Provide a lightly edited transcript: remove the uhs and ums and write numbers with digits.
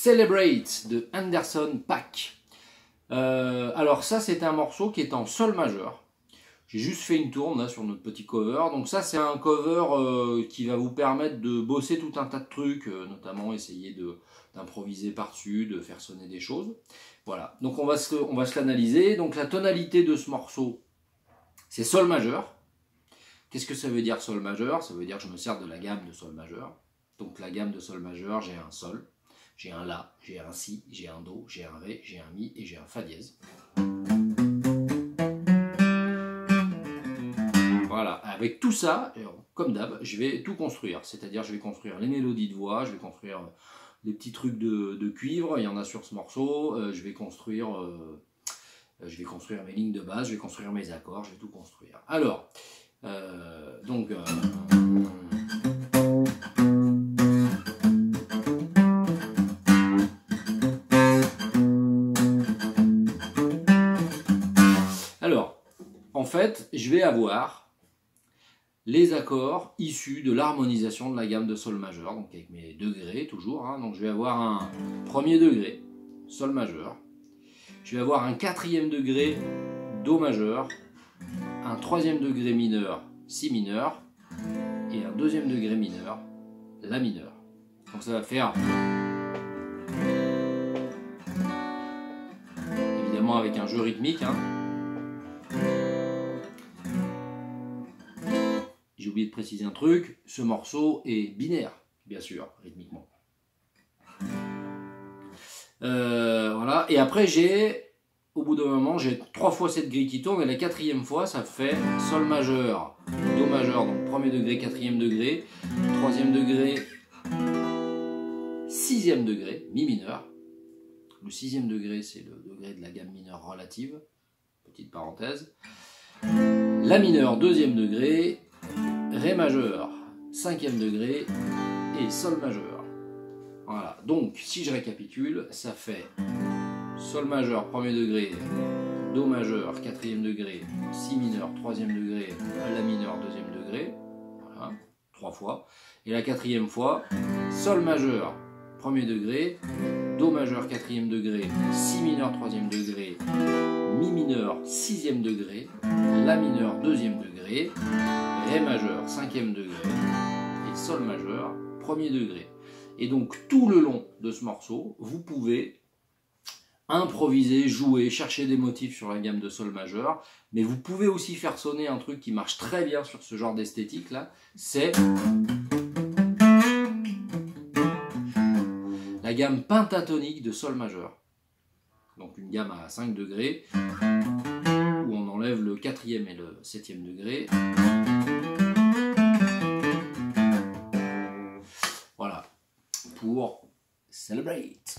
Celebrate de Anderson .Paak. Alors ça c'est un morceau qui est en sol majeur. J'ai juste fait une tourne là sur notre petit cover. Donc ça c'est un cover qui va vous permettre de bosser tout un tas de trucs, notamment essayer d'improviser par-dessus, de faire sonner des choses. Voilà, donc on va se l'analyser. Donc la tonalité de ce morceau, c'est sol majeur. Qu'est-ce que ça veut dire sol majeur? Ça veut dire que je me sers de la gamme de sol majeur. Donc la gamme de sol majeur, j'ai un sol, j'ai un la, j'ai un si, j'ai un do, j'ai un ré, j'ai un mi et j'ai un fa dièse. Voilà, avec tout ça, comme d'hab, je vais tout construire. C'est-à-dire je vais construire les mélodies de voix, je vais construire les petits trucs de cuivre, il y en a sur ce morceau, je vais construire mes lignes de base, je vais construire mes accords, je vais tout construire. Alors, en fait, je vais avoir les accords issus de l'harmonisation de la gamme de sol majeur, donc avec mes degrés toujours. Donc je vais avoir un premier degré, sol majeur. Je vais avoir un quatrième degré, do majeur. Un troisième degré mineur, si mineur. Et un deuxième degré mineur, la mineur. Donc ça va faire... évidemment avec un jeu rythmique. J'ai oublié de préciser un truc, ce morceau est binaire, bien sûr, rythmiquement. Voilà, et après au bout d'un moment, j'ai 3 fois cette grille qui tourne, et la quatrième fois, ça fait sol majeur, do majeur, donc premier degré, quatrième degré, troisième degré, sixième degré, mi mineur. Le sixième degré, c'est le degré de la gamme mineure relative, petite parenthèse. La mineure, deuxième degré, ré majeur, cinquième degré, et sol majeur. Voilà, donc si je récapitule, ça fait sol majeur, premier degré, do majeur, quatrième degré, si mineur, troisième degré, la mineur, deuxième degré, voilà, 3 fois. Et la quatrième fois, sol majeur, premier degré, do majeur, quatrième degré, si mineur, troisième degré, mi mineur, sixième degré, la mineur, deuxième degré, ré majeur, cinquième degré, et sol majeur, premier degré. Et donc tout le long de ce morceau, vous pouvez improviser, jouer, chercher des motifs sur la gamme de sol majeur, mais vous pouvez aussi faire sonner un truc qui marche très bien sur ce genre d'esthétique là, c'est la gamme pentatonique de sol majeur. Donc une gamme à 5 degrés, où on enlève le 4e et le 7e degré. Voilà, pour Celebrate.